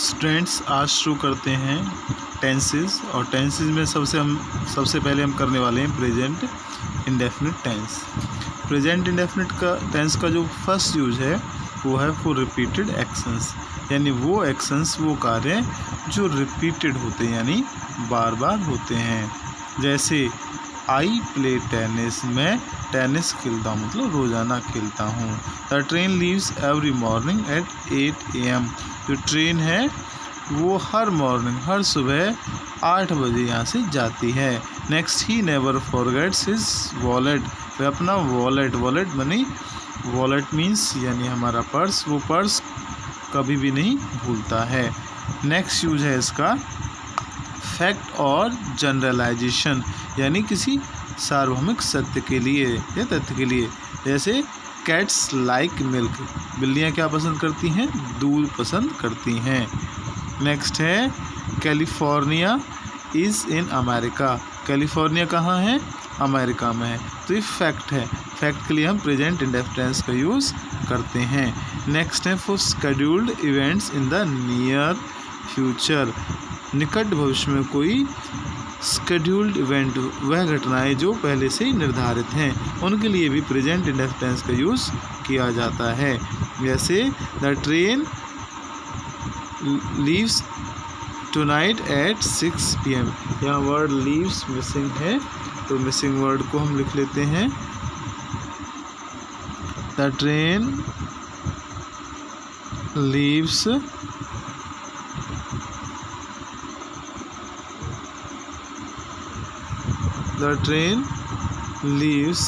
Students आज शुरू करते हैं टेंसेस, और टेंसेस में सबसे पहले हम करने वाले हैं present indefinite tense. Present indefinite का टेंस का जो फर्स्ट यूज है वो है फॉर रिपीटेड एक्शंस, यानी वो एक्शंस, वो कार्य जो रिपीटेड होते हैं यानी बार बार होते हैं। जैसे आई प्ले टेनिस, मैं टेनिस खेलता हूँ, मतलब रोज़ाना खेलता हूँ। The train leaves every morning at 8 AM, जो ट्रेन है वो हर मॉर्निंग, हर सुबह 8 बजे यहाँ से जाती है। Next, he never forgets his wallet, वह अपना वॉलेट मीन्स यानी हमारा पर्स, वो पर्स कभी भी नहीं भूलता है। नेक्स्ट यूज है इसका फैक्ट और जनरलाइजेशन, यानी किसी सार्वभौमिक सत्य के लिए या तथ्य के लिए। जैसे कैट्स लाइक मिल्क, बिल्लियाँ क्या पसंद करती हैं? दूध पसंद करती हैं। नेक्स्ट है California is in America, California कहाँ है? अमेरिका में है। तो ये फैक्ट है, फैक्ट के लिए हम प्रेजेंट इंडेफिनिट टेंस का यूज़ करते हैं। नेक्स्ट है for scheduled events in the near future, निकट भविष्य में कोई शेड्यूल्ड इवेंट, वह घटनाएं जो पहले से ही निर्धारित हैं, उनके लिए भी प्रेजेंट इंडेफिनिट टेंस का यूज़ किया जाता है। जैसे the train leaves tonight at 6 PM, यहाँ वर्ड लीव्स मिसिंग है, तो मिसिंग वर्ड को हम लिख लेते हैं। The train leaves The train leaves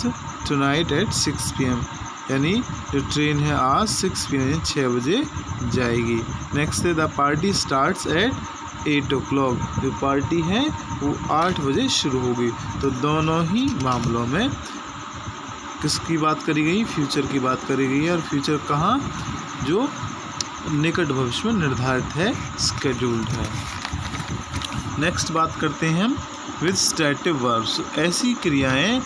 tonight at 6 PM, यानी जो ट्रेन है आज 6 PM 6 बजे जाएगी। नेक्स्ट है the party starts at 8 o'clock, जो पार्टी है वो 8 बजे शुरू होगी। तो दोनों ही मामलों में किसकी बात करी गई? फ्यूचर की बात करी गई है, और फ्यूचर कहाँ? जो निकट भविष्य में निर्धारित है, स्केड्यूल्ड है। नेक्स्ट बात करते हैं हम विद स्टैटिव वर्ब्स, ऐसी क्रियाएं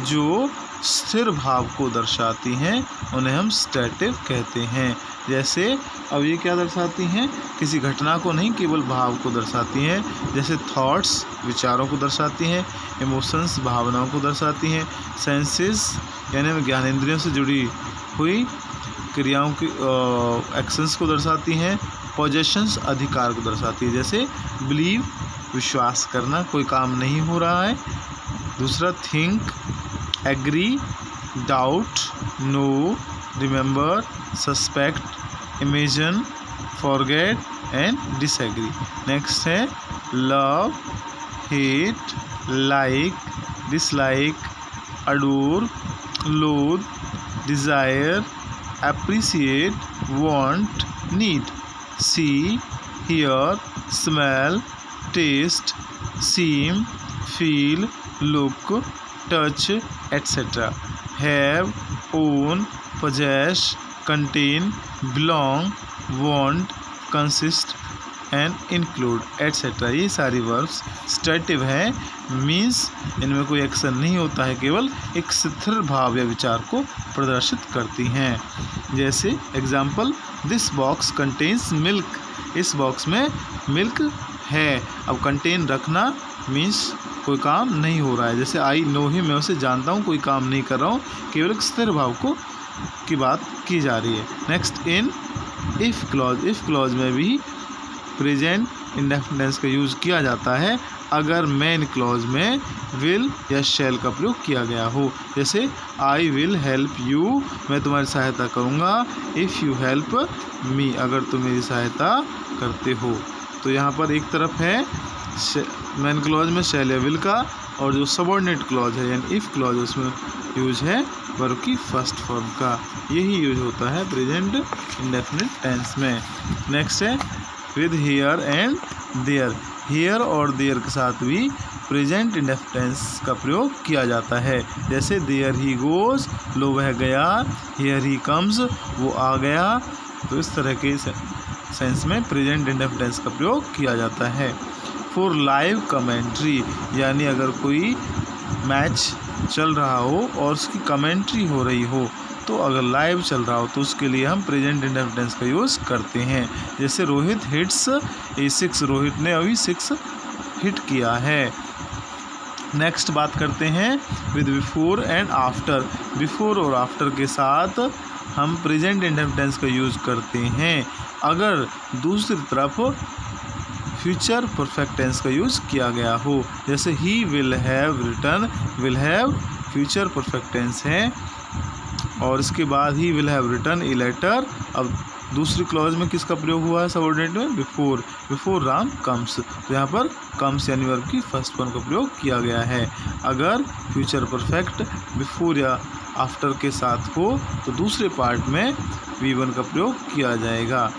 जो स्थिर भाव को दर्शाती हैं उन्हें हम स्टैटिव कहते हैं। जैसे अब ये क्या दर्शाती हैं? किसी घटना को नहीं, केवल भाव को दर्शाती हैं। जैसे थॉट्स विचारों को दर्शाती हैं, इमोशंस भावनाओं को दर्शाती हैं, सेंसेस यानी ज्ञानेंद्रियों से जुड़ी हुई क्रियाओं की एक्शंस को दर्शाती हैं, पोजेशंस अधिकार को दर्शाती है। जैसे बिलीव विश्वास करना, कोई काम नहीं हो रहा है। दूसरा think, agree, doubt, know, remember, suspect, imagine, forget and disagree. Next है love, hate, like, dislike, adore, loathe, desire, appreciate, want, need, see, hear, smell, taste, seem, feel, look, touch, etc. Have, own, possess, contain, belong, want, consist and include, etc. ये सारी verbs स्टैटिव हैं, means इनमें कोई action नहीं होता है, केवल एक स्थिर भाव या विचार को प्रदर्शित करती हैं। जैसे example, this box contains milk, इस बॉक्स में मिल्क है। अब कंटेन रखना मीन्स कोई काम नहीं हो रहा है। जैसे आई नो ही, मैं उसे जानता हूँ, कोई काम नहीं कर रहा हूँ, केवल एक स्थिर भाव की बात की जा रही है। Next in if clause, if clause में भी प्रेजेंट इंडेफिनिट टेंस का यूज़ किया जाता है अगर मेन क्लॉज में विल या शैल का प्रयोग किया गया हो। जैसे आई विल हेल्प यू, मैं तुम्हारी सहायता करूँगा। इफ़ यू हेल्प मी, अगर तुम मेरी सहायता करते हो। तो यहाँ पर एक तरफ है मेन क्लॉज में शैल या विल का, और जो सबऑर्डिनेट क्लॉज है यानी इफ़ क्लॉज, उसमें यूज है वर्ब की फर्स्ट फॉर्म का। यही यूज होता है प्रेजेंट इंडेफिनिट टेंस में। नेक्स्ट है with here and there, here और देयर के साथ भी प्रेजेंट इंडेफिनिट टेंस का प्रयोग किया जाता है। जैसे देयर ही गोज़, लो वह गया, हियर ही कम्स, वो आ गया। तो इस तरह के सेंस में प्रेजेंट इंडेफिनिट टेंस का प्रयोग किया जाता है। फॉर लाइव कमेंट्री, यानी अगर कोई मैच चल रहा हो और उसकी कमेंट्री हो रही हो तो अगर लाइव चल रहा हो तो उसके लिए हम प्रेजेंट इंडेफिनिट टेंस का यूज़ करते हैं। जैसे रोहित हिट्स A6, रोहित ने अभी 6 हिट किया है। नेक्स्ट बात करते हैं with before and after. Before और आफ्टर के साथ हम प्रेजेंट इंडेफिनिट टेंस का यूज़ करते हैं अगर दूसरी तरफ फ्यूचर परफेक्ट टेंस का यूज़ किया गया हो। जैसे he will have return, will have future perfect tense है और इसके बाद he will have return a letter. अब दूसरी क्लॉज में किसका प्रयोग हुआ है सबऑर्डिनेट में? बिफोर। बिफोर राम कम्स, तो यहाँ पर कम्स यानी वर्ब की फर्स्ट फॉर्म का प्रयोग किया गया है। अगर फ्यूचर परफेक्ट बिफोर या आफ्टर के साथ हो तो दूसरे पार्ट में V1 का प्रयोग किया जाएगा।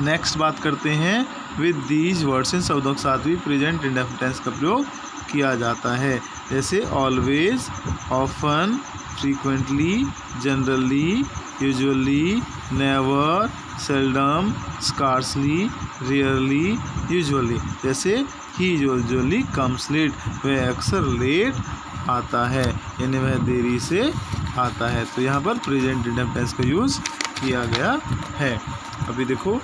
नेक्स्ट बात करते हैं विद दीज वर्ड्स, इन शब्दों के साथ भी प्रेजेंट इंडेफिनिट टेंस का प्रयोग किया जाता है। जैसे always, often, frequently, generally, usually, never, seldom, scarcely, rarely, usually. जैसे ही यूजुअली कम्स लेट, वह अक्सर लेट आता है यानी वह देरी से आता है। तो यहाँ पर प्रेजेंट इंडेफिनिट टेंस का यूज़ किया गया है। अभी देखो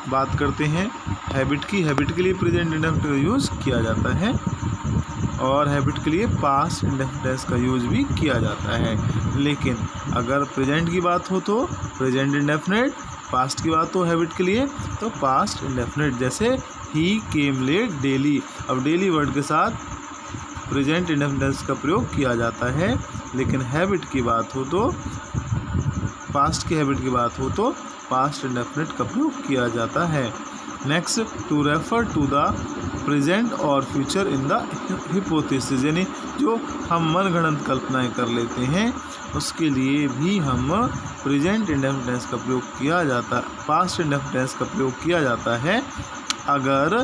बात करते हैं हैबिट की। हैबिट के लिए प्रेजेंट इंडेफिनिट का यूज़ किया जाता है और हैबिट के लिए पास्ट इंडेफिनिट टेंस का यूज़ भी किया जाता है। लेकिन अगर प्रेजेंट की बात हो तो प्रेजेंट इंडेफिनिट, पास्ट की बात हो हैबिट के लिए तो पास्ट इंडेफिनिट। जैसे ही केम लेट डेली, अब डेली वर्ड के साथ प्रेजेंट इंडेफिनिट टेंस का प्रयोग किया जाता है। लेकिन हैबिट की बात हो तो, पास्ट की हैबिट की बात हो तो पास्ट इंडेफिनिट का प्रयोग किया जाता है। Next, to refer to the present और फ्यूचर इन द हिपोथेसिस, यानी जो हम मनगढ़ंत कल्पनाएं कर लेते हैं उसके लिए भी हम प्रेजेंट इंडेफिनिट टेंस का प्रयोग किया जाता है, पास्ट इंडेफिनिट टेंस का प्रयोग किया जाता है अगर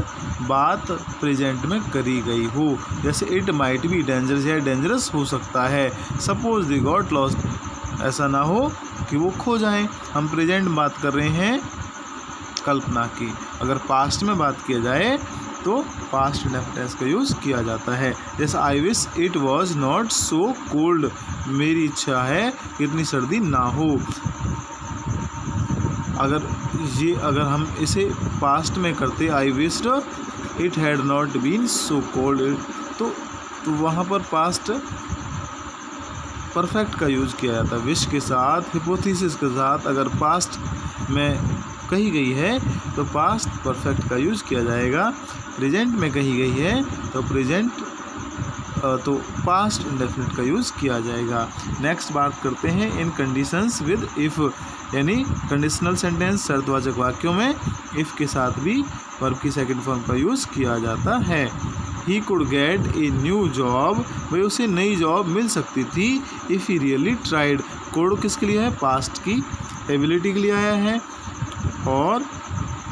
बात प्रेजेंट में करी गई हो। जैसे इट माइट बी डेंजरस, या डेंजरस हो सकता है। सपोज दे गॉट लॉस्ट, ऐसा ना हो कि वो खो जाएं। हम प्रेजेंट में बात कर रहे हैं कल्पना की। अगर पास्ट में बात किया जाए तो पास्ट इंडेफिनिट टेंस का यूज़ किया जाता है। जैसे I wish it was not so cold, मेरी इच्छा है कि इतनी सर्दी ना हो। अगर हम इसे पास्ट में करते I wished it had not been so cold, तो वहाँ पर पास्ट परफेक्ट का यूज़ किया जाता है। विश के साथ, हिपोथेसिस के साथ अगर पास्ट में कही गई है तो पास्ट परफेक्ट का यूज़ किया जाएगा। प्रेजेंट में कही गई है तो पास्ट इंडेफिनिट का यूज़ किया जाएगा। नेक्स्ट बात करते हैं इन कंडीशंस विद इफ़, यानी कंडीशनल सेंटेंस शर्तवाचक वाक्यों में इफ़ के साथ भी वर्ब की सेकंड फॉर्म का यूज़ किया जाता है। He could get a new job, भाई उसे नई जॉब मिल सकती थी। If he really tried, code किसके लिए है? पास्ट की एबिलिटी के लिए आया है और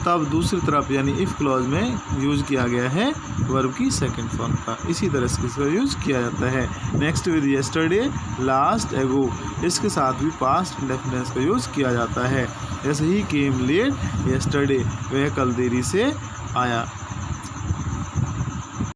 तब दूसरी तरफ यानी इफ़ क्लॉज में यूज़ किया गया है वर्ब की सेकंड फॉर्म का। इसी तरह से इसका यूज़ किया जाता है। नेक्स्ट विद येस्टरडे, लास्ट, एगो, इसके साथ भी पास्ट इंडेफिनिट टेंस का यूज़ किया जाता है। जैसे ही केम लेट येस्टरडे, वह कल देरी से आया।